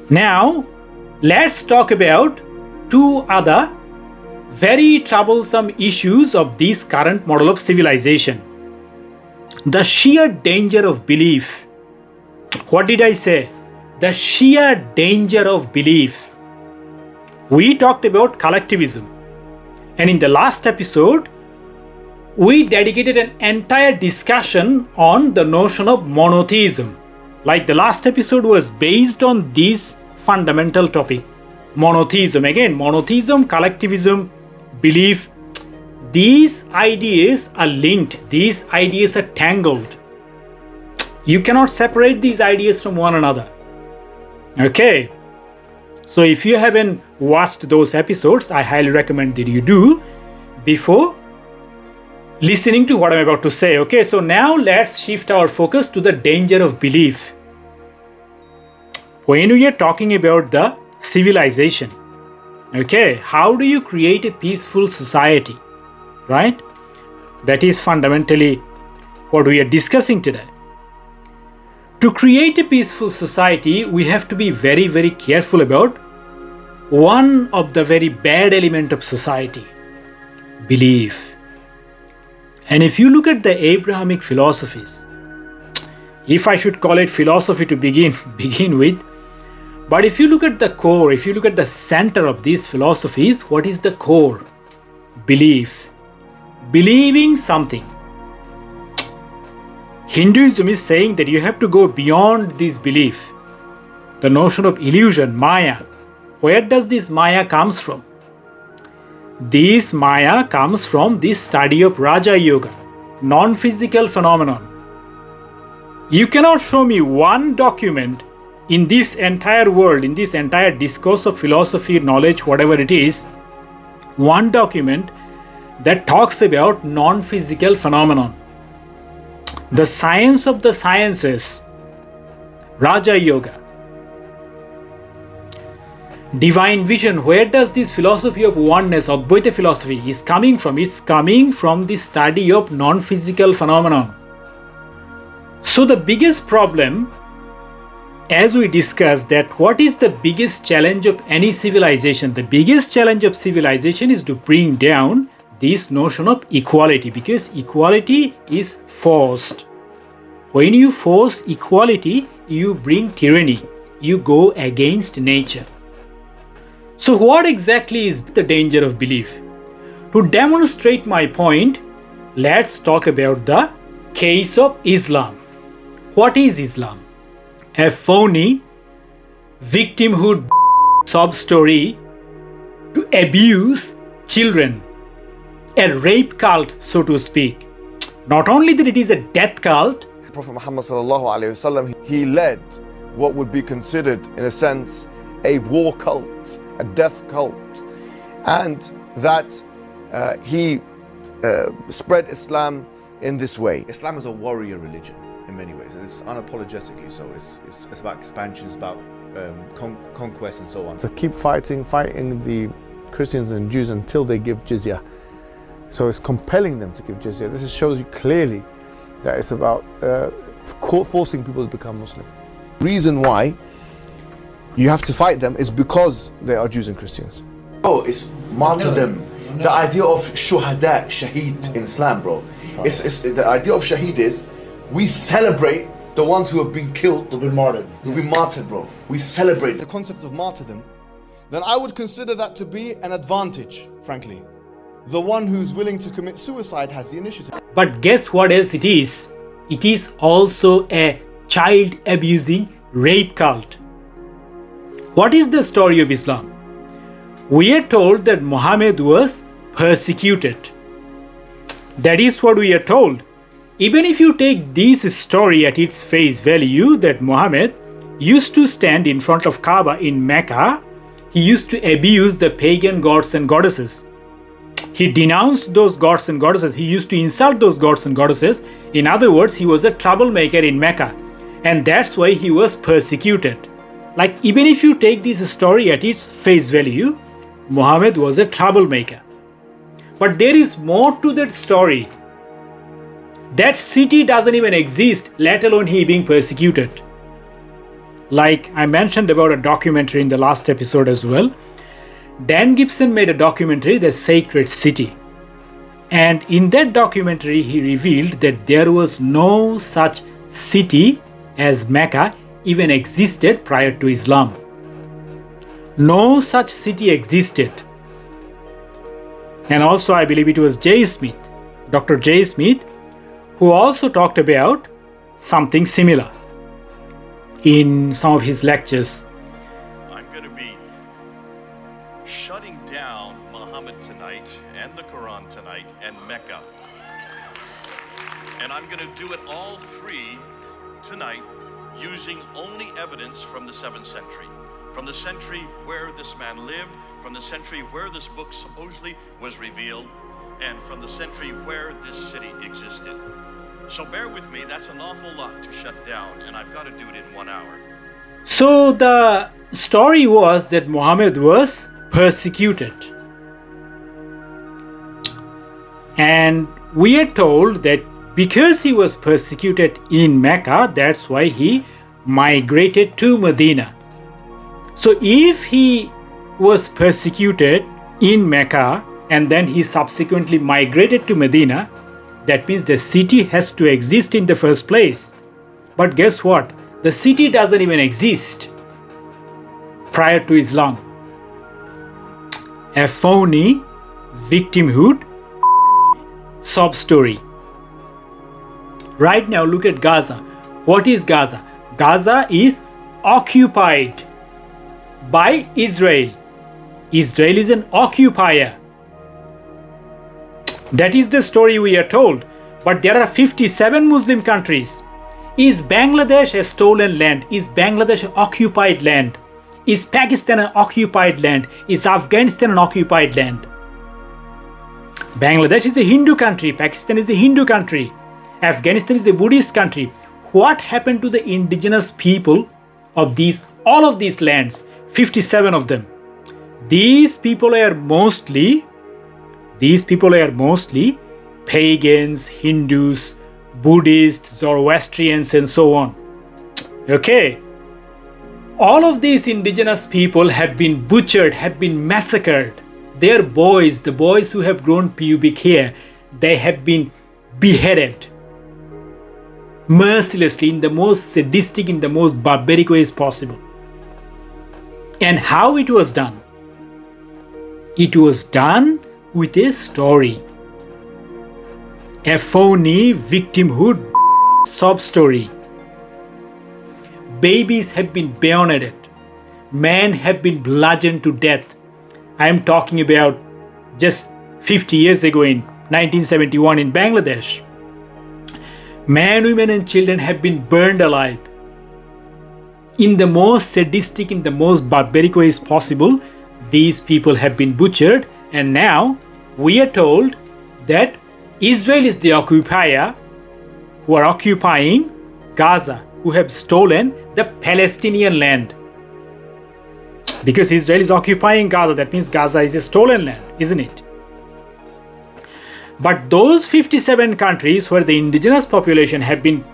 Now, let's talk about two other very troublesome issues of this current model of civilization. The sheer danger of belief. What did I say? The sheer danger of belief. We talked about collectivism. And in the last episode, we dedicated an entire discussion on the notion of monotheism. Like the last episode was based on this fundamental topic. Monotheism. Again, monotheism, collectivism, belief. These ideas are linked. These ideas are tangled. You cannot separate these ideas from one another. Okay. So if you haven't watched those episodes, I highly recommend that you do before listening to what I'm about to say. Okay, so now let's shift our focus to the danger of belief. When we are talking about the civilization, okay, how do you create a peaceful society, right? That is fundamentally what we are discussing today. To create a peaceful society, we have to be very, very careful about one of the very bad elements of society, belief. And if you look at the Abrahamic philosophies, if I should call it philosophy to begin with, but if you look at the core, if you look at the center of these philosophies, what is the core? Belief. Believing something. Hinduism is saying that you have to go beyond this belief. The notion of illusion, Maya. Where does this Maya comes from? This Maya comes from this study of Raja Yoga, non-physical phenomenon. You cannot show me one document in this entire world, in this entire discourse of philosophy, knowledge, whatever it is, one document that talks about non-physical phenomenon. The science of the sciences, Raja Yoga. Divine vision, where does this philosophy of oneness, Advaita philosophy is coming from? It's coming from the study of non-physical phenomenon. So the biggest problem, as we discussed, that what is the biggest challenge of any civilization? The biggest challenge of civilization is to bring down this notion of equality, because equality is forced. When you force equality, you bring tyranny. You go against nature. So what exactly is the danger of belief? To demonstrate my point, let's talk about the case of Islam. What is Islam? A phony victimhood sob story to abuse children. A rape cult, so to speak. Not only that it is a death cult, Prophet Muhammad sallallahu alaihi wasallam, he led what would be considered, in a sense, a war cult, a death cult, and that he spread Islam in this way. Islam is a warrior religion in many ways, and it's unapologetically so. It's about expansion, it's about conquest and so on. So keep fighting the Christians and Jews until they give jizya. So it's compelling them to give jizya. This shows you clearly that it's about forcing people to become Muslim. Reason why you have to fight them is because they are Jews and Christians. Oh, it's martyrdom. The idea of shuhada, shaheed in Islam, bro. It's the idea of shaheed is we celebrate the ones who have been killed, Who've been martyred. who've been martyred, bro. We celebrate. The concept of martyrdom, then I would consider that to be an advantage, frankly. The one who's willing to commit suicide has the initiative. but guess what else it is? It is also a child abusing rape cult. What is the story of Islam? We are told that Muhammad was persecuted. That is what we are told. Even if you take this story at its face value, that Muhammad used to stand in front of Kaaba in Mecca, he used to abuse the pagan gods and goddesses. He denounced those gods and goddesses. He used to insult those gods and goddesses. In other words, he was a troublemaker in Mecca. And that's why he was persecuted. Like, even if you take this story at its face value, Muhammad was a troublemaker. But there is more to that story. That city doesn't even exist, let alone he being persecuted. Like I mentioned about a documentary in the last episode as well. Dan Gibson made a documentary, The Sacred City. And in that documentary, he revealed that there was no such city as Mecca even existed prior to Islam. No such city existed. And also, I believe it was J. Smith, Dr. J. Smith, who also talked about something similar in some of his lectures. I'm going to be shutting down Muhammad tonight and the Quran tonight and Mecca. And I'm going to do it all three tonight using only evidence from the 7th century. From the century where this man lived, from the century where this book supposedly was revealed, and from the century where this city existed. So bear with me, that's an awful lot to shut down, and I've got to do it in 1 hour. So the story was that Muhammad was persecuted. And we are told that because he was persecuted in Mecca, that's why he migrated to Medina. So if he was persecuted in Mecca and then he subsequently migrated to Medina, that means the city has to exist in the first place. But guess what? The city doesn't even exist prior to Islam. A phony victimhood sob story. Right now, look at Gaza. What is Gaza? Gaza is occupied by Israel. Israel is an occupier. That is the story we are told. But there are 57 Muslim countries. Is Bangladesh a stolen land? Is Bangladesh an occupied land? Is Pakistan an occupied land? Is Afghanistan an occupied land? Bangladesh is a Hindu country. Pakistan is a Hindu country. Afghanistan is a Buddhist country. What happened to the indigenous people of all of these lands? 57 of them. These people are mostly pagans, Hindus, Buddhists, Zoroastrians, and so on. Okay. All of these indigenous people have been butchered, have been massacred. Their boys, the boys who have grown pubic hair, they have been beheaded mercilessly in the most sadistic, in the most barbaric ways possible. And how it was done? It was done with a story. A phony victimhood sob story. Babies have been bayoneted. Men have been bludgeoned to death. I am talking about just 50 years ago in 1971 in Bangladesh. Men, women and children have been burned alive. In the most sadistic, in the most barbaric ways possible, these people have been butchered, and now we are told that Israel is the occupier who are occupying Gaza, who have stolen the Palestinian land. Because Israel is occupying Gaza, that means Gaza is a stolen land, isn't it? But those 57 countries where the indigenous population have been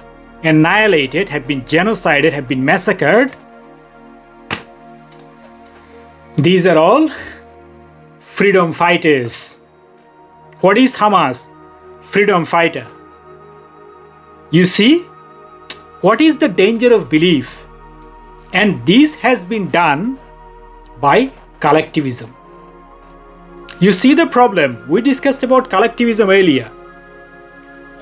annihilated, have been genocided, have been massacred, these are all freedom fighters. What is Hamas? Freedom fighter. You see, what is the danger of belief? And this has been done by collectivism. You see the problem? We discussed about collectivism earlier.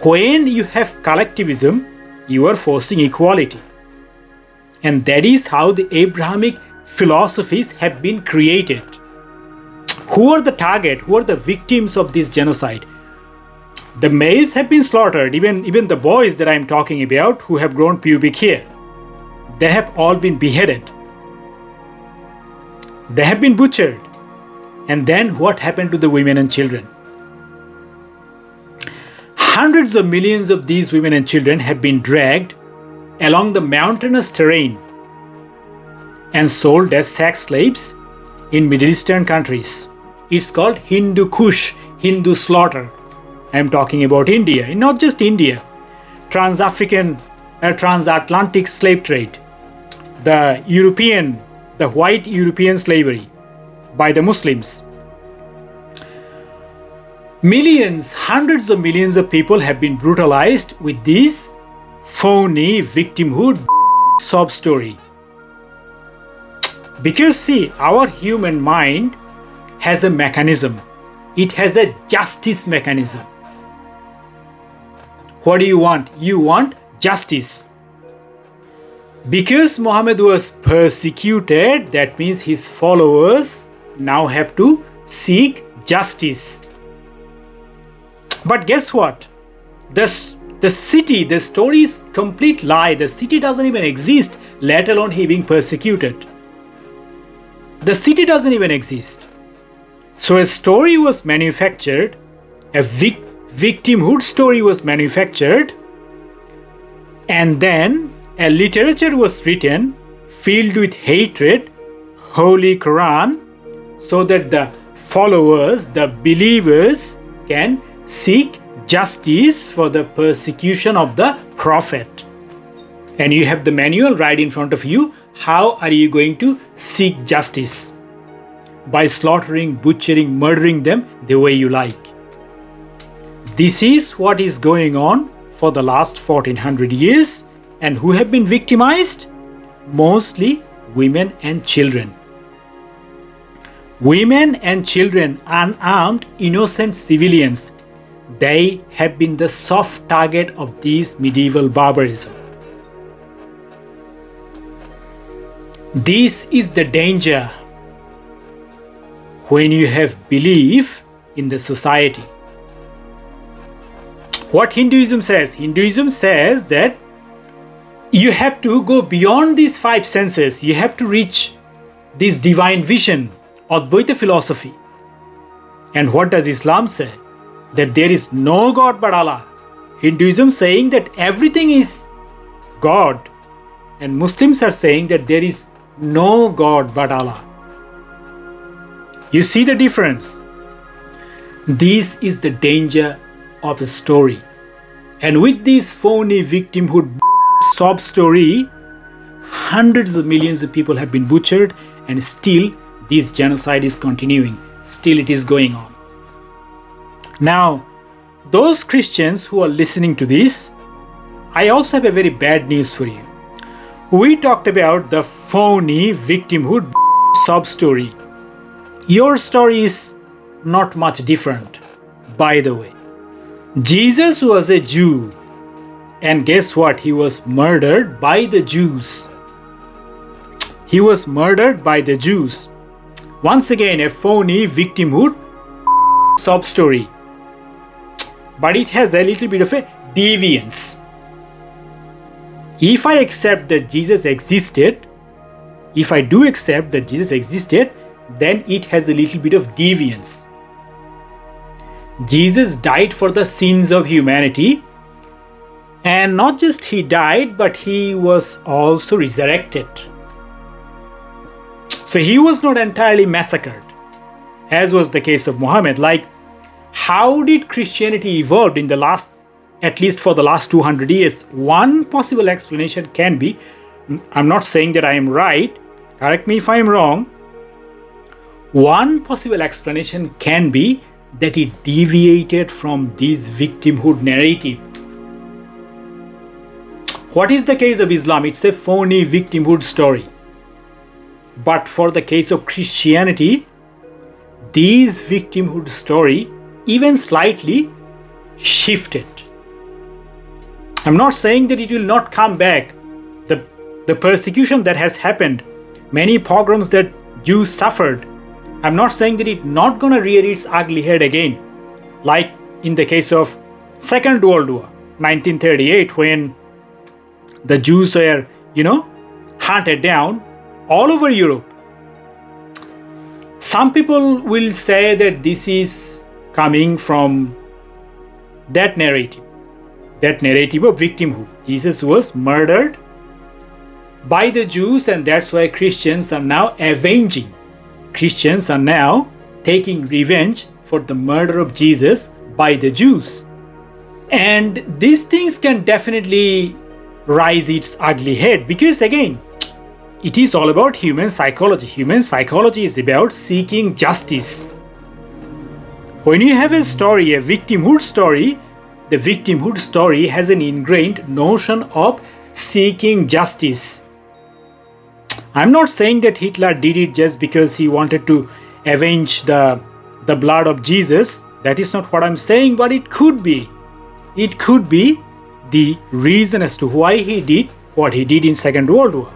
When you have collectivism, you are forcing equality. And that is how the Abrahamic philosophies have been created. Who are the target? Who are the victims of this genocide? The males have been slaughtered, even the boys that I am talking about who have grown pubic hair. They have all been beheaded. They have been butchered. And then what happened to the women and children? Hundreds of millions of these women and children have been dragged along the mountainous terrain and sold as sex slaves in Middle Eastern countries. It's called Hindu Kush, Hindu slaughter. I am talking about India, and not just India. Transatlantic slave trade. the white European slavery by the Muslims. Millions, hundreds of millions of people have been brutalized with this phony victimhood sob story. Because see, our human mind has a mechanism. It has a justice mechanism. What do you want? You want justice. Because Muhammad was persecuted, that means his followers now have to seek justice. But guess what? The story is complete lie. The city doesn't even exist, let alone he being persecuted. The city doesn't even exist. So a story was manufactured, a victimhood story was manufactured, and then a literature was written filled with hatred, Holy Quran, so that the followers, the believers can seek justice for the persecution of the Prophet. And you have the manual right in front of you. How are you going to seek justice? By slaughtering, butchering, murdering them the way you like. This is what is going on for the last 1400 years. And who have been victimized? Mostly women and children. Women and children, unarmed, innocent civilians, they have been the soft target of this medieval barbarism. This is the danger when you have belief in the society. What Hinduism says? Hinduism says that you have to go beyond these five senses. You have to reach this divine vision, Advaita philosophy. And what does Islam say? That there is no God but Allah. Hinduism saying that everything is God. And Muslims are saying that there is no God but Allah. You see the difference? This is the danger of a story. And with this phony victimhood sob story, hundreds of millions of people have been butchered, and still this genocide is continuing. Still it is going on. Now, those Christians who are listening to this, I also have a very bad news for you. We talked about the phony victimhood sob story. Your story is not much different, by the way. Jesus was a Jew, and guess what? He was murdered by the Jews. He was murdered by the Jews. Once again, a phony victimhood sob story. But it has a little bit of a deviance. If I accept that Jesus existed, if I do accept that Jesus existed, then it has a little bit of deviance. Jesus died for the sins of humanity, and not just he died, but he was also resurrected. So he was not entirely massacred, as was the case of Muhammad. Like, how did Christianity evolve in the last, at least for the last 200 years? One possible explanation can be, I'm not saying that I am right, correct me if I am wrong. One possible explanation can be that it deviated from this victimhood narrative. What is the case of Islam? It's a phony victimhood story. But for the case of Christianity, this victimhood story even slightly shifted. I'm not saying that it will not come back. The persecution that has happened, many pogroms that Jews suffered, I'm not saying that it's not going to rear its ugly head again. Like in the case of Second World War, 1938, when the Jews were, hunted down all over Europe. Some people will say that this is coming from that narrative of victimhood. Jesus was murdered by the Jews, and that's why Christians are now avenging. Christians are now taking revenge for the murder of Jesus by the Jews. And these things can definitely rise its ugly head, because again, it is all about human psychology. Human psychology is about seeking justice. When you have a story, a victimhood story, the victimhood story has an ingrained notion of seeking justice. I'm not saying that Hitler did it just because he wanted to avenge the blood of Jesus. That is not what I'm saying, but it could be. It could be the reason as to why he did what he did in Second World War.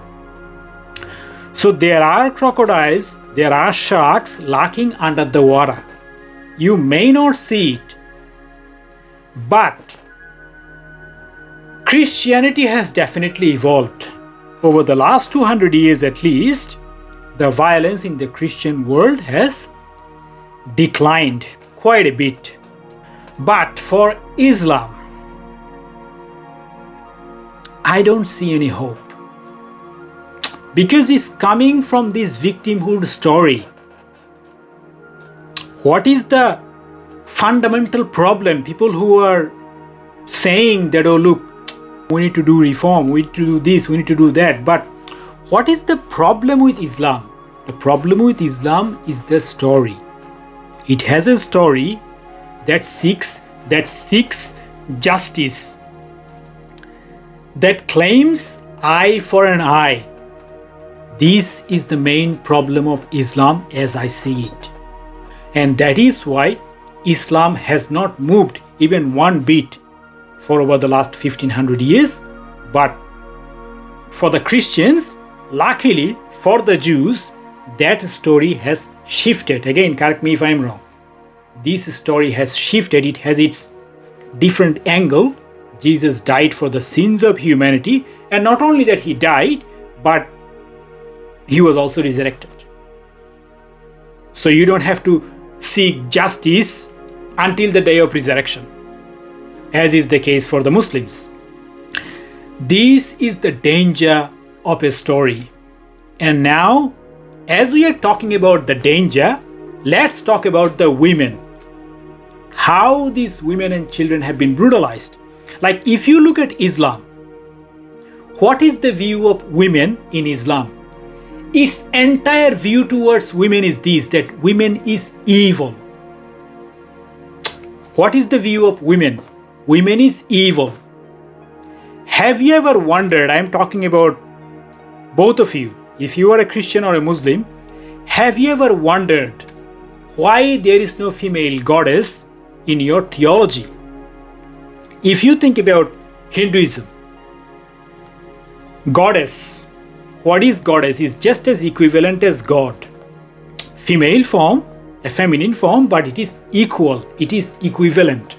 So there are crocodiles, there are sharks lurking under the water. You may not see it, but Christianity has definitely evolved. Over the last 200 years at least, the violence in the Christian world has declined quite a bit. But for Islam, I don't see any hope. Because it's coming from this victimhood story. What is the fundamental problem? People who are saying that, oh look, we need to do reform, we need to do this, we need to do that. But what is the problem with Islam? The problem with Islam is the story. It has a story that seeks justice, that claims eye for an eye. This is the main problem of Islam as I see it. And that is why Islam has not moved even one bit for over the last 1500 years. But for the Christians, luckily for the Jews, that story has shifted. Again, correct me if I'm wrong. This story has shifted. It has its different angle. Jesus died for the sins of humanity. And not only that he died, but he was also resurrected. So you don't have to seek justice until the day of resurrection, as is the case for the Muslims. This is the danger of a story. And now, as we are talking about the danger, let's talk about the women. How these women and children have been brutalized. Like if you look at Islam, what is the view of women in Islam? Its entire view towards women is this, that women is evil. What is the view of women? Women is evil. Have you ever wondered, I'm talking about both of you, if you are a Christian or a Muslim, have you ever wondered why there is no female goddess in your theology? If you think about Hinduism, goddess, what is goddess is just as equivalent as God. Female form, a feminine form, but it is equal, it is equivalent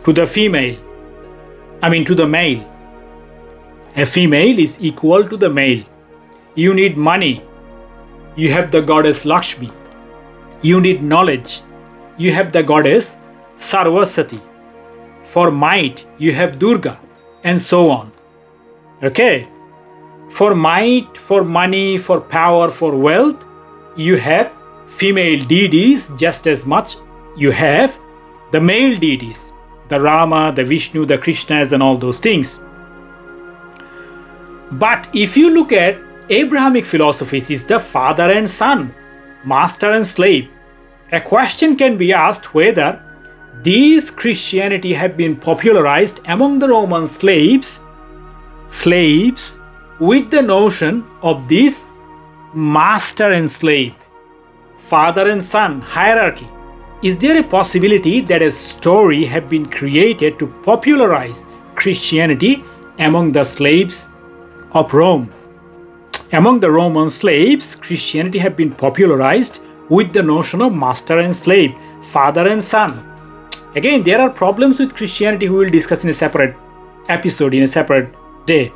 to the female. To the male. A female is equal to the male. You need money, you have the goddess Lakshmi. You need knowledge, you have the goddess Sarvasati. For might, you have Durga, and so on. Okay? For might, for money, for power, for wealth, you have female deities just as much you have the male deities, the Rama, the Vishnu, the Krishnas, and all those things. But if you look at Abrahamic philosophies, is the father and son, master and slave. A question can be asked whether these Christianity have been popularized among the Roman slaves with the notion of this master and slave, father and son hierarchy. Is there a possibility that a story have been created to popularize Christianity among the slaves of Rome? Among the Roman slaves, Christianity have been popularized with the notion of master and slave, father and son. Again, there are problems with Christianity we will discuss in a separate episode, in a separate day.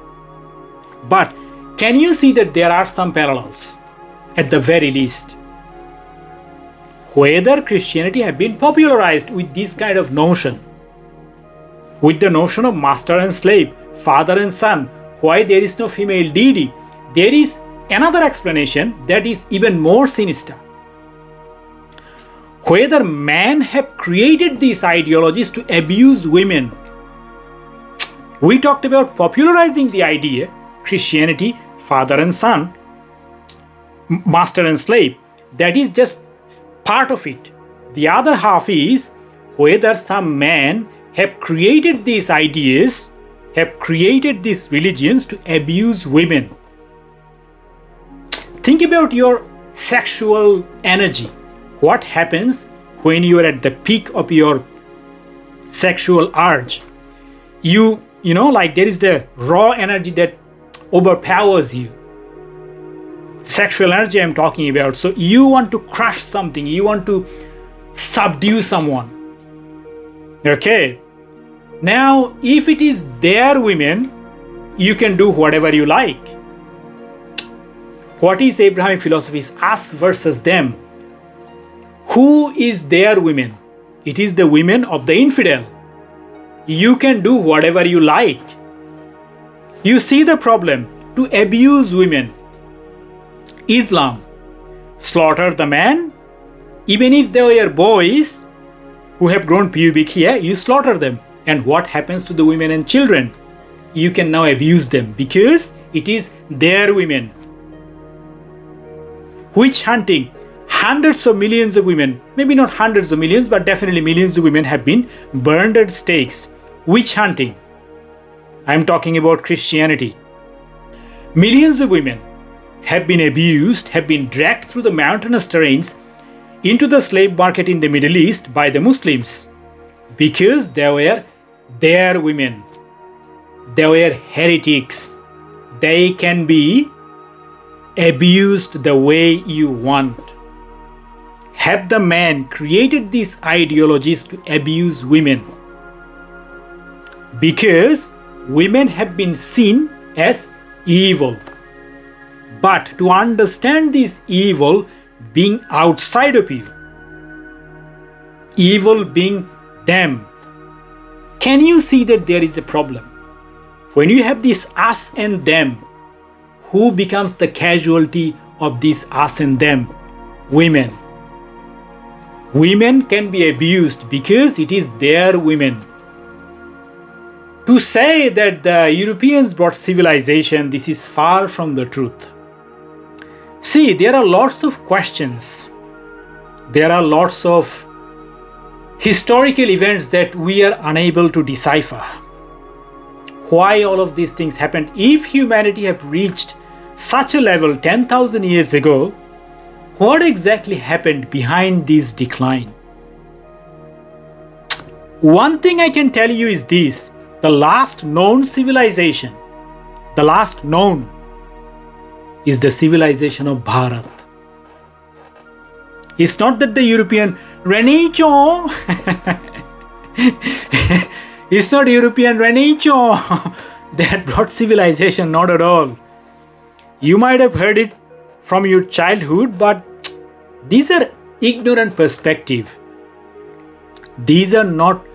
But can you see that there are some parallels, at the very least? Whether Christianity have been popularized with this kind of notion, with the notion of master and slave, father and son, why there is no female deity? There is another explanation that is even more sinister. Whether men have created these ideologies to abuse women. We talked about popularizing the idea, Christianity, father and son, master and slave. That is just part of it. The other half is whether some men have created these ideas, have created these religions to abuse women. Think about your sexual energy. What happens when you are at the peak of your sexual urge? You know, like there is the raw energy that overpowers you. Sexual energy I'm talking about. So you want to crush something, you want to subdue someone. Okay. Now, if it is their women, you can do whatever you like. What is Abrahamic philosophy? Is us versus them. Who is their women? It is the women of the infidel. You can do whatever you like. You see the problem? To abuse women. Islam, slaughter the man. Even if they were boys who have grown pubic hair, you slaughter them. And what happens to the women and children? You can now abuse them because it is their women. Witch hunting. Hundreds of millions of women, maybe not hundreds of millions, but definitely millions of women have been burned at stakes. Witch hunting. I'm talking about Christianity. Millions of women have been abused, have been dragged through the mountainous terrains into the slave market in the Middle East by the Muslims because they were their women. They were heretics. They can be abused the way you want. Have the man created these ideologies to abuse women? Because women have been seen as evil. But to understand this evil being outside of you, evil being them, can you see that there is a problem? When you have this us and them, who becomes the casualty of this us and them? Women. Women can be abused because it is their women. To say that the Europeans brought civilization, this is far from the truth. See, there are lots of questions. There are lots of historical events that we are unable to decipher. Why all of these things happened? If humanity had reached such a level 10,000 years ago, what exactly happened behind this decline? One thing I can tell you is this: the last known civilization, the last known, is the civilization of Bharat. It's not that the European Renaissance, it's not European Renaissance that brought civilization, not at all. You might have heard it from your childhood, but these are ignorant perspective. These are not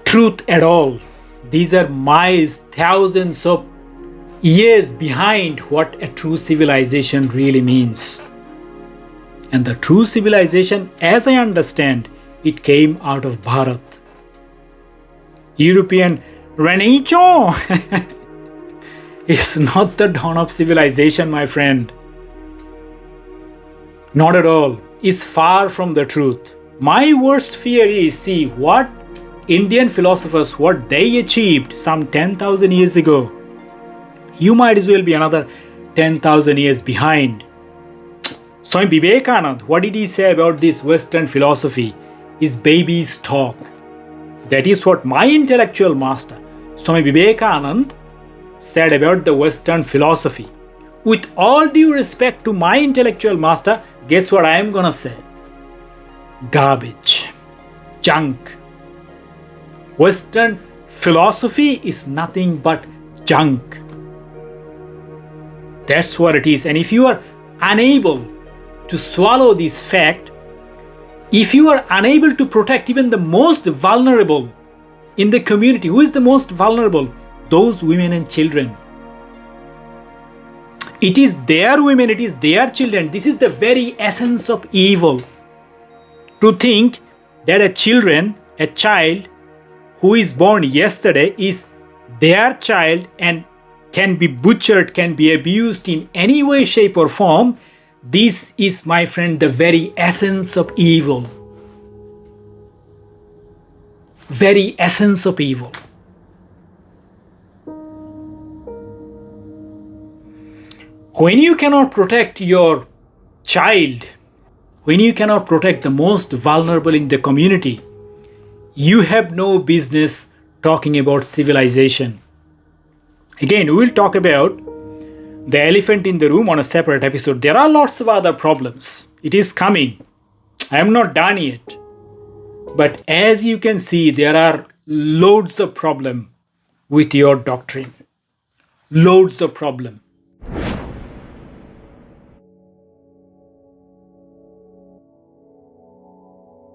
truth at all. These are miles, thousands of years behind what a true civilization really means. And the true civilization, as I understand, it came out of Bharat. European Renaissance is not the dawn of civilization, my friend. Not at all. It's far from the truth. My worst fear is, see what Indian philosophers, what they achieved some 10,000 years ago. You might as well be another 10,000 years behind. Swami Vivekananda, what did he say about this Western philosophy? Is baby's talk. That is what my intellectual master, Swami Vivekananda, said about the Western philosophy. With all due respect to my intellectual master, guess what I am gonna say? Garbage. Junk. Western philosophy is nothing but junk. That's what it is. And if you are unable to swallow this fact, if you are unable to protect even the most vulnerable in the community, who is the most vulnerable? Those women and children. It is their women, it is their children. This is the very essence of evil. To think that a child who is born yesterday is their child and can be butchered, can be abused in any way, shape, or form, this is, my friend, the very essence of evil. Very essence of evil. When you cannot protect your child, when you cannot protect the most vulnerable in the community, you have no business talking about civilization. Again, we will talk about the elephant in the room on a separate episode. There are lots of other problems. It is coming. I am not done yet. But as you can see, there are loads of problems with your doctrine. Loads of problems.